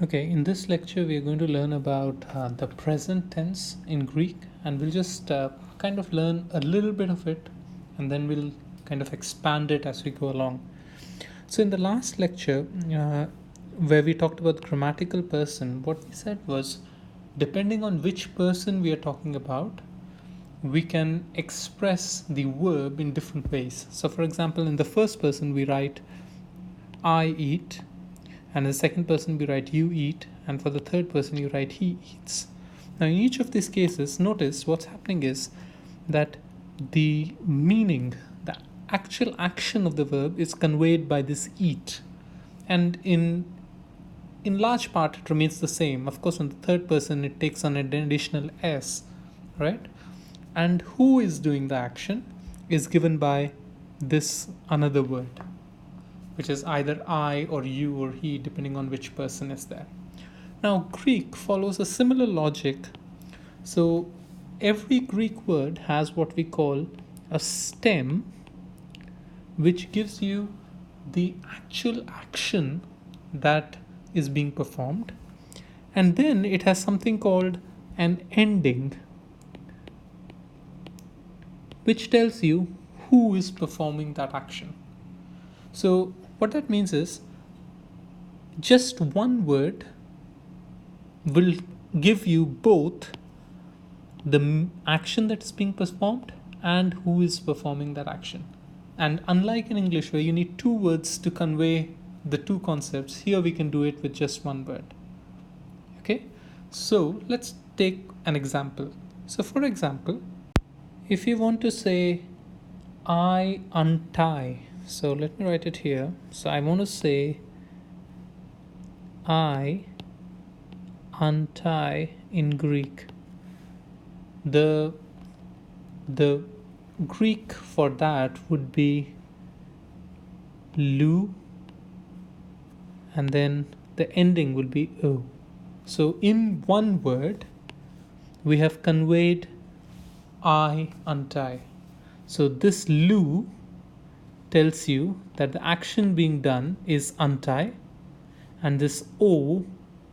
Okay, in this lecture, we are going to learn about the present tense in Greek, and we'll just kind of learn a little bit of it, and then we'll kind of expand it as we go along. So, in the last lecture, where we talked about the grammatical person, what we said was depending on which person we are talking about, we can express the verb in different ways. So, for example, in the first person, we write I eat, and in the second person we write you eat, and for the third person you write he eats. Now in each of these cases, notice what's happening is that the meaning, the actual action of the verb is conveyed by this eat, and in large part it remains the same. Of course, on the third person it takes on an additional s, right? And who is doing the action is given by this another word, which is either I or you or he, depending on which person is there. Now, Greek follows a similar logic. So, every Greek word has what we call a stem, which gives you the actual action that is being performed. And then it has something called an ending, which tells you who is performing that action. So, what that means is just one word will give you both the action that's being performed and who is performing that action. And unlike in English, where you need two words to convey the two concepts, here we can do it with just one word. Okay, so let's take an example. So, for example, if you want to say I untie, so let me write it here. So I want to say I untie in Greek. The Greek for that would be lu, and then the ending will be o. So in one word we have conveyed I untie. So this lu tells you that the action being done is untie, and this O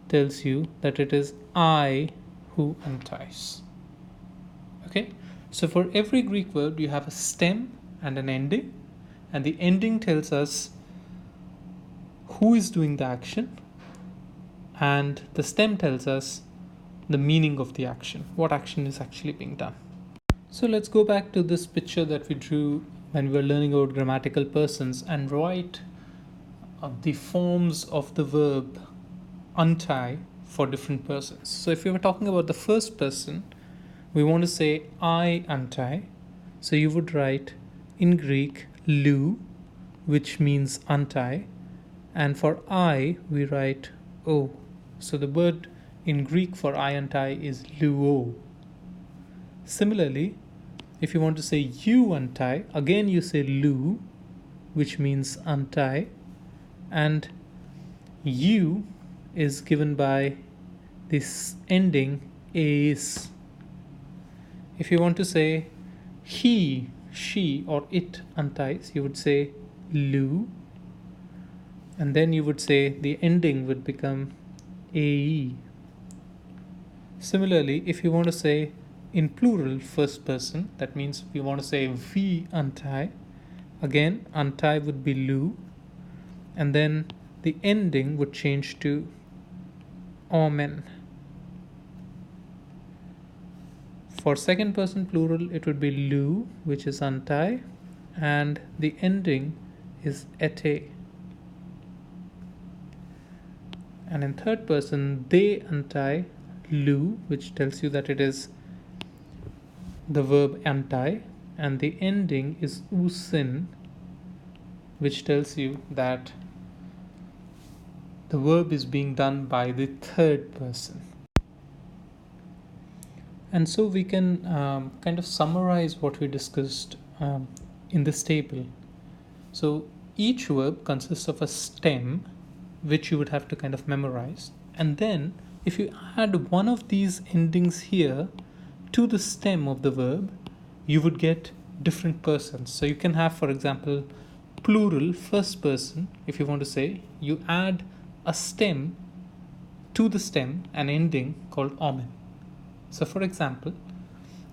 tells you that it is I who unties. Okay, so for every Greek verb you have a stem and an ending, and the ending tells us who is doing the action, and the stem tells us the meaning of the action, what action is actually being done. So let's go back to this picture that we drew when we were learning about grammatical persons and write the forms of the verb untie for different persons. So if we were talking about the first person, we want to say I untie. So you would write in Greek lu, which means untie, and for I we write o. So the word in Greek for I untie is luo. Similarly, if you want to say you untie, again you say lu, which means untie, and you is given by this ending is. If you want to say he, she, or it unties, you would say lu, and then you would say the ending would become ae. Similarly, if you want to say in plural first person, that means we want to say we untie, again untie would be lu, and then the ending would change to omen. For second person plural it would be lu, which is untie, and the ending is ete. And in third person they untie, lu, which tells you that it is the verb untie, and the ending is usin, which tells you that the verb is being done by the third person. And so we can kind of summarize what we discussed in this table. So each verb consists of a stem, which you would have to kind of memorize, and then if you add one of these endings here to the stem of the verb, you would get different persons. So you can have, for example, plural first person. If you want to say, you add a stem to the stem an ending called omen. So, for example,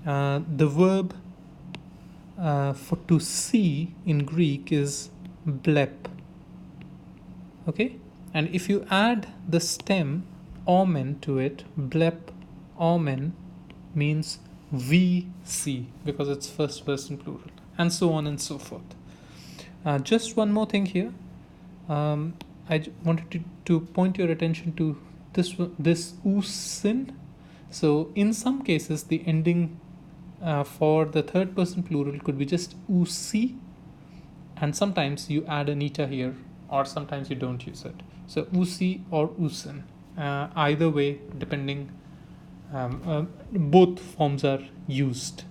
the verb for to see in Greek is blep. Okay, and if you add the stem omen to it, blep omen means we see, because it's first person plural, and so on and so forth. Just one more thing here. Wanted to point your attention to this usin. So in some cases, the ending for the third person plural could be just usi, and sometimes you add an eta here, or sometimes you don't use it. So usi or usin, either way, depending, both forms are used